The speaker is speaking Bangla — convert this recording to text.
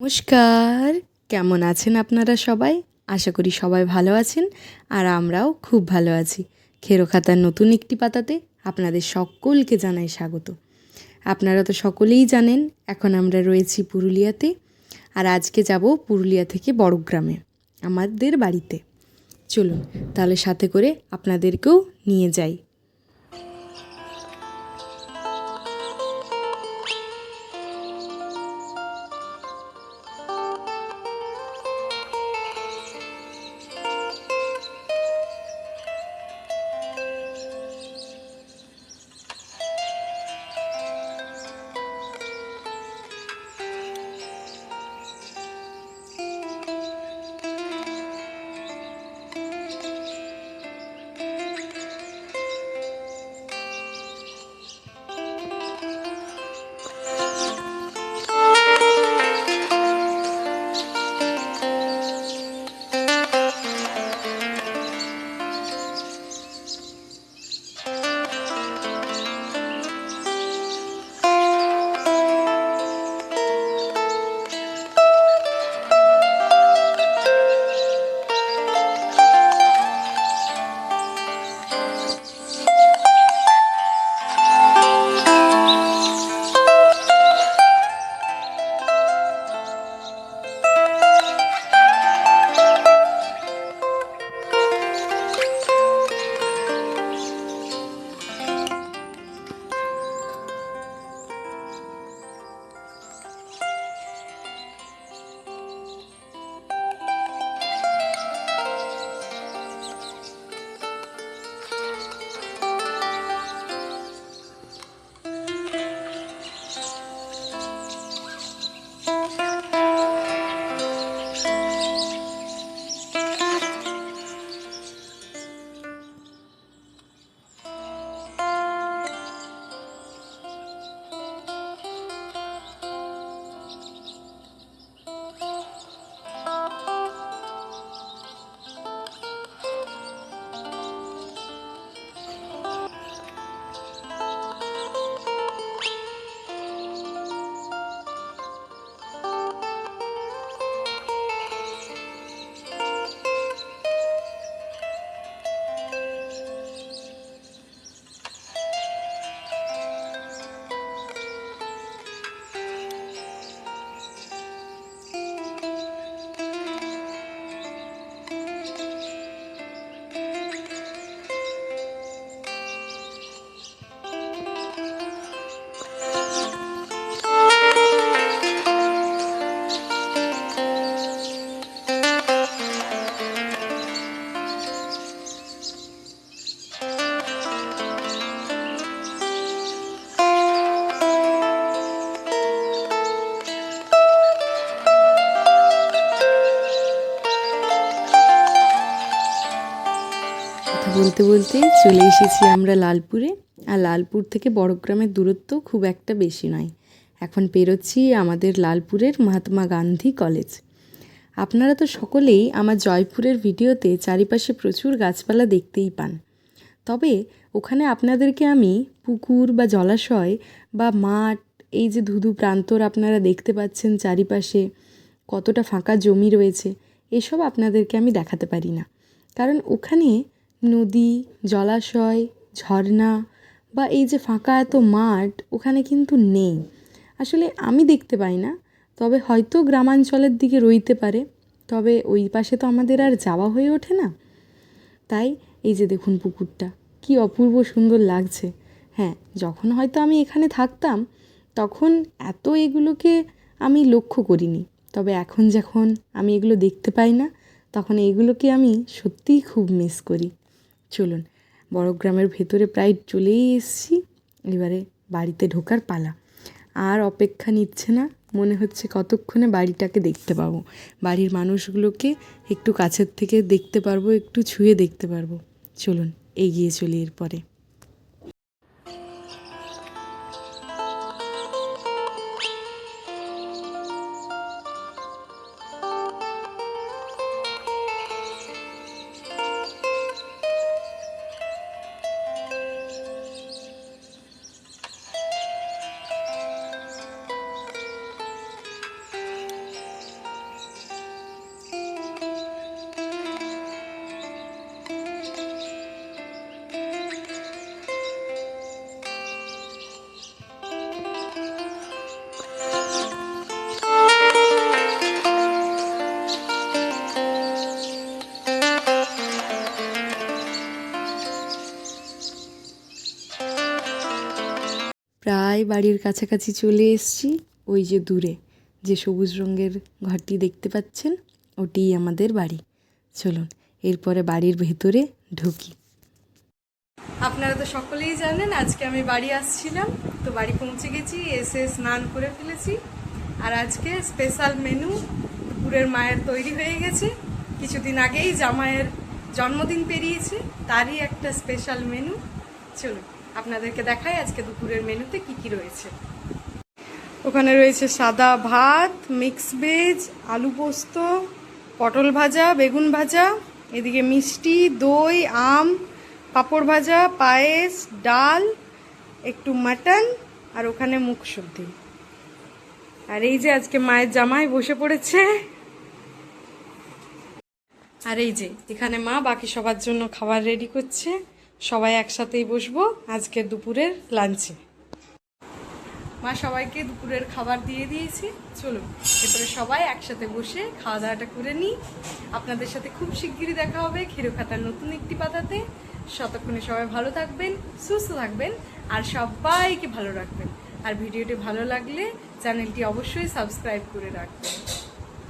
নমস্কার, কেমন আছেন আপনারা সবাই? আশা করি সবাই ভালো আছেন আর আমরাও খুব ভালো আছি। খেরো খাতার নতুন একটি পাতাতে আপনাদের সকলকে জানাই স্বাগত। আপনারা তো সকলেই জানেন এখন আমরা রয়েছি পুরুলিয়াতে, আর আজকে যাব পুরুলিয়া থেকে বড়গ্রামে আমাদের বাড়িতে। চলুন তাহলে সাথে করে আপনাদেরকেও নিয়ে যাই। বলতে বলতে চলে এসেছি আমরা লালপুরে। আর লালপুর থেকে বড়গ্রামের দূরত্ব খুব একটা বেশি নয়। এখন পেরোচ্ছি আমাদের লালপুরের মহাত্মা গান্ধী কলেজ। আপনারা তো সকলেই আমার জয়পুরের ভিডিওতে চারিপাশে প্রচুর গাছপালা দেখতেই পান, তবে ওখানে আপনাদেরকে আমি পুকুর বা জলাশয় বা মাঠ, এই যে ধুধু প্রান্তর আপনারা দেখতে পাচ্ছেন চারিপাশে কতটা ফাঁকা জমি রয়েছে, এসব আপনাদেরকে আমি দেখাতে পারি না। কারণ ওখানে নদী, জলাশয়, ঝর্ণা বা এই যে ফাঁকা এত মাঠ ওখানে কিন্তু নেই। আসলে আমি দেখতে পাই না, তবে হয়তো গ্রামাঞ্চলের দিকে রইতে পারে, তবে ওই পাশে তো আমাদের আর যাওয়া হয়ে ওঠে না। তাই এই যে দেখুন পুকুরটা কি অপূর্ব সুন্দর লাগছে। হ্যাঁ, যখন হয়তো আমি এখানে থাকতাম তখন এত এগুলোকে আমি লক্ষ্য করিনি, তবে এখন যখন আমি এগুলো দেখতে পাই না তখন এইগুলোকে আমি সত্যিই খুব মিস করি। চলুন, বড়গ্রামের ভেতরে প্রায় চলেই এসেছি, এবারে বাড়িতে ঢোকার পালা। আর অপেক্ষা নিচ্ছে না, মনে হচ্ছে কতক্ষণে বাড়িটাকে দেখতে পাবো, বাড়ির মানুষগুলোকে একটু কাছের থেকে দেখতে পারবো, একটু ছুঁয়ে দেখতে পারবো। চলুন এগিয়ে চলি এরপরে। প্রায় বাড়ির কাছাকাছি চলে এসেছি। ওই যে দূরে যে সবুজ রঙের ঘরটি দেখতে পাচ্ছেন, ওটিই আমাদের বাড়ি। চলুন এরপরে বাড়ির ভেতরে ঢুকি। আপনারা তো সকলেই জানেন আজকে আমি বাড়ি আসছিলাম, তো বাড়ি পৌঁছে গেছি, এসে স্নান করে ফেলেছি। আর আজকে স্পেশাল মেনু দুপুরের মায়ের তৈরি হয়ে গেছে। কিছুদিন আগেই জামাইয়ের জন্মদিন পেরিয়েছে, তারই একটা স্পেশাল মেনু। চলুন আপনাদেরকে দেখাই আজকে দুপুরের মেনুতে কি কি রয়েছে। ওখানে রয়েছে সাদা ভাত, মিক্স ভেজ, আলু পোস্ত, পটল ভাজা, বেগুন ভাজা, এদিকে মিষ্টি, দই, আম, পাঁপড় ভাজা, পায়েস, ডাল, একটু মাটন, আর ওখানে মুখশুদ্ধি। আর এই যে আজকে মায়ের জামাই বসে পড়েছে। আর এই যে এখানে মা বাকি সবার জন্য খাবার রেডি করছে। সবাই একসাথেই বসবো আজকের দুপুরের লাঞ্চে। মা সবাইকে দুপুরের খাবার দিয়ে দিয়েছে। চলুন এরপরে সবাই একসাথে বসে খাওয়া দাওয়াটা করে নিই। আপনাদের সাথে খুব শিগগিরই দেখা হবে ক্ষীরখাতার নতুন একটি পাতাতে। ততক্ষণে সবাই ভালো থাকবেন, সুস্থ থাকবেন, আর সবাইকে ভালো রাখবেন। আর ভিডিওটি ভালো লাগলে চ্যানেলটি অবশ্যই সাবস্ক্রাইব করে রাখবেন।